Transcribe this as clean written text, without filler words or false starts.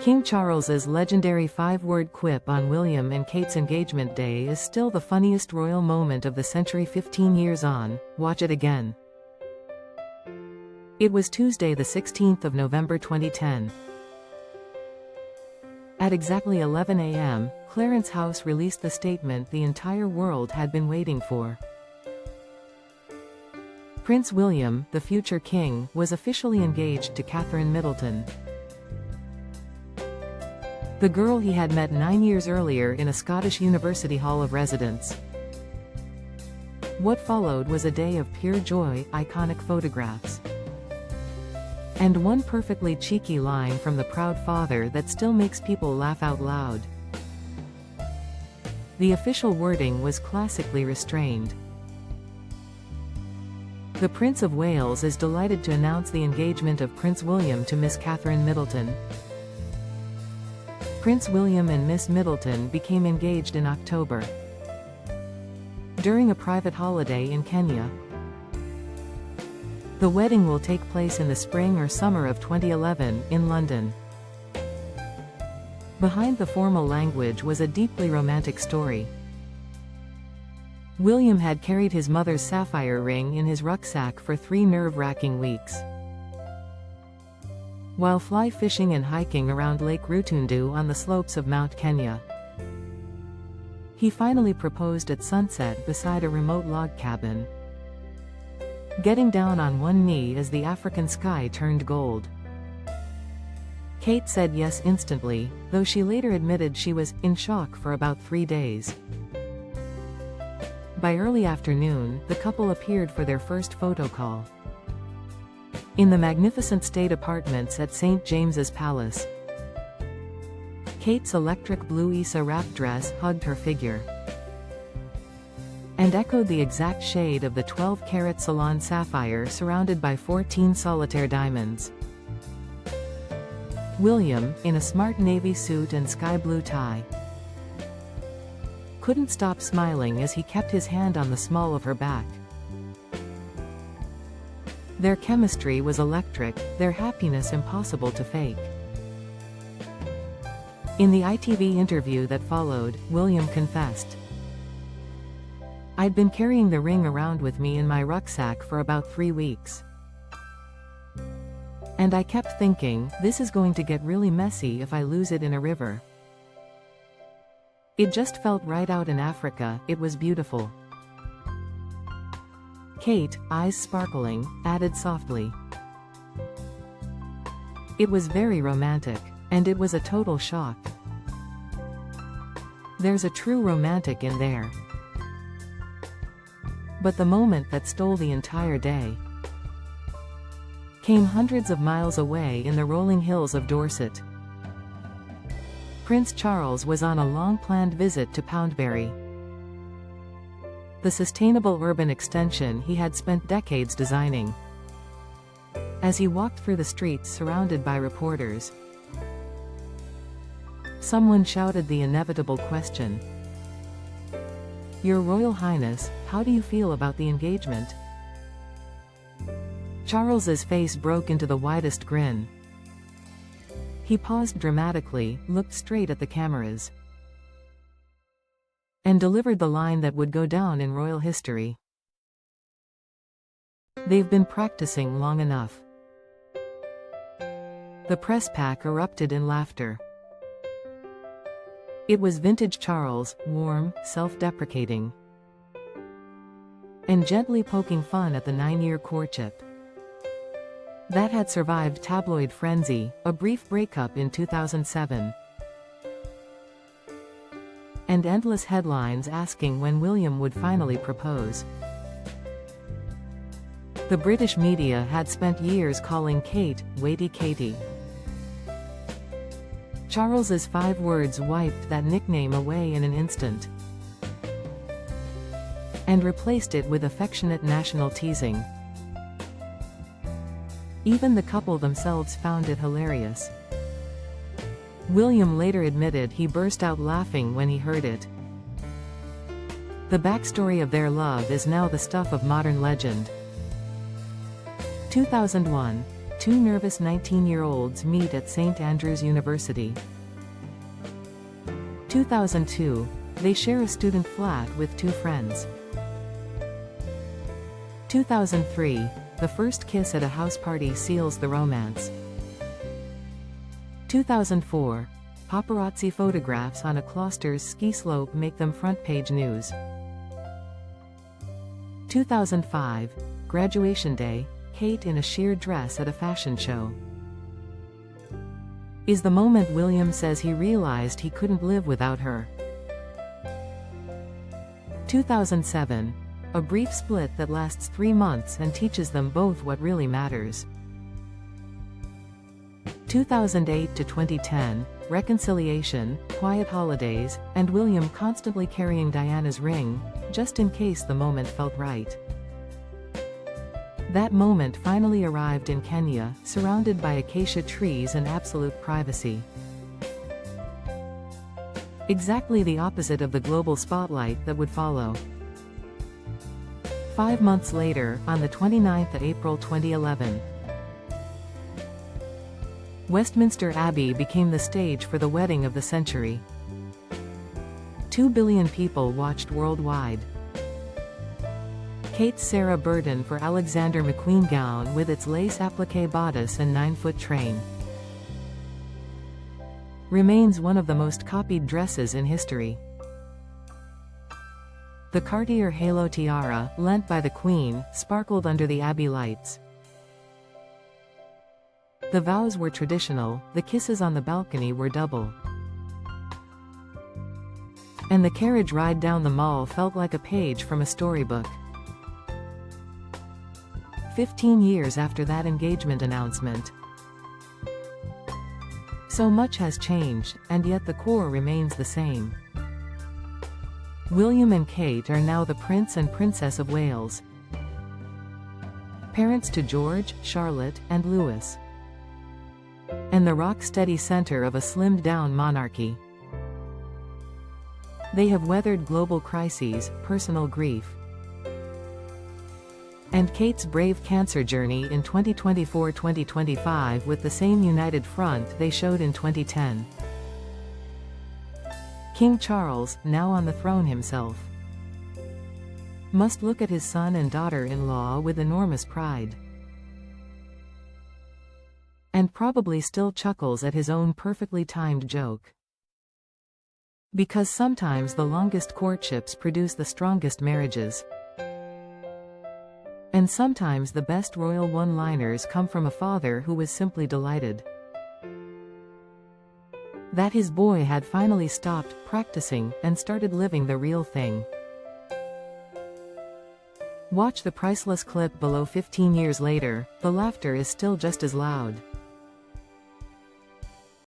King Charles's legendary five-word quip on William and Kate's engagement day is still the funniest royal moment of the century. 15 years on, watch it again. It was Tuesday the 16th of November 2010. At exactly 11 a.m., Clarence House released the statement the entire world had been waiting for. Prince William, the future king, was officially engaged to Catherine Middleton, the girl he had met 9 years earlier in a Scottish university hall of residence. What followed was a day of pure joy, iconic photographs, and one perfectly cheeky line from the proud father that still makes people laugh out loud. The official wording was classically restrained. The Prince of Wales is delighted to announce the engagement of Prince William to Miss Catherine Middleton. Prince William and Miss Middleton became engaged in October, during a private holiday in Kenya. The wedding will take place in the spring or summer of 2011, in London. Behind the formal language was a deeply romantic story. William had carried his mother's sapphire ring in his rucksack for 3 nerve-wracking weeks, while fly fishing and hiking around Lake Rutundu on the slopes of Mount Kenya. He finally proposed at sunset beside a remote log cabin, getting down on one knee as the African sky turned gold. Kate said yes instantly, though she later admitted she was in shock for about 3 days. By early afternoon, the couple appeared for their first photo call in the magnificent state apartments at St. James's Palace. Kate's electric blue Issa wrap dress hugged her figure and echoed the exact shade of the 12-carat Ceylon sapphire surrounded by 14 solitaire diamonds. William, in a smart navy suit and sky blue tie, couldn't stop smiling as he kept his hand on the small of her back. Their chemistry was electric, their happiness impossible to fake. In the ITV interview that followed, William confessed, "I'd been carrying the ring around with me in my rucksack for about 3 weeks. And I kept thinking, this is going to get really messy if I lose it in a river. It just felt right out in Africa, it was beautiful." Kate, eyes sparkling, added softly, "It was very romantic. And it was a total shock. There's a true romantic in there. But the moment that stole the entire day came hundreds of miles away in the rolling hills of Dorset. Prince Charles was on a long-planned visit to Poundbury, the sustainable urban extension he had spent decades designing. As he walked through the streets surrounded by reporters, someone shouted the inevitable question, 'Your Royal Highness, how do you feel about the engagement?' Charles's face broke into the widest grin. He paused dramatically, looked straight at the cameras, and delivered the line that would go down in royal history. "They've been practicing long enough." The press pack erupted in laughter. It was vintage Charles, warm, self-deprecating, and gently poking fun at the 9-year courtship that had survived tabloid frenzy, a brief breakup in 2007, and endless headlines asking when William would finally propose. The British media had spent years calling Kate, Waity Katie. Charles's 5 words wiped that nickname away in an instant, and replaced it with affectionate national teasing. Even the couple themselves found it hilarious. William later admitted he burst out laughing when he heard it. The backstory of their love is now the stuff of modern legend. 2001. Two nervous 19-year-olds meet at St. Andrews University. 2002. They share a student flat with two friends. 2003. The first kiss at a house party seals the romance. 2004. Paparazzi photographs on a Kloster's ski slope make them front-page news. 2005. Graduation day, Kate in a sheer dress at a fashion show. Is the moment William says he realized he couldn't live without her. 2007. A brief split that lasts 3 months and teaches them both what really matters. 2008 to 2010, reconciliation, quiet holidays, and William constantly carrying Diana's ring, just in case the moment felt right. That moment finally arrived in Kenya, surrounded by acacia trees and absolute privacy. Exactly the opposite of the global spotlight that would follow. 5 months later, on the 29th of April 2011, Westminster Abbey became the stage for the wedding of the century. 2 billion people watched worldwide. Kate's Sarah Burton for Alexander McQueen gown with its lace appliqué bodice and 9-foot train remains one of the most copied dresses in history. The Cartier halo tiara, lent by the Queen, sparkled under the Abbey lights. The vows were traditional, the kisses on the balcony were double. And the carriage ride down the mall felt like a page from a storybook. 15 years after that engagement announcement. So much has changed, and yet the core remains the same. William and Kate are now the Prince and Princess of Wales. Parents to George, Charlotte, and Louis. And the rock-steady center of a slimmed-down monarchy. They have weathered global crises, personal grief, and Kate's brave cancer journey in 2024-2025 with the same united front they showed in 2010. King Charles, now on the throne himself, must look at his son and daughter-in-law with enormous pride. And probably still chuckles at his own perfectly timed joke. Because sometimes the longest courtships produce the strongest marriages. And sometimes the best royal one-liners come from a father who was simply delighted that his boy had finally stopped practicing and started living the real thing. Watch the priceless clip below. 15 years later, the laughter is still just as loud.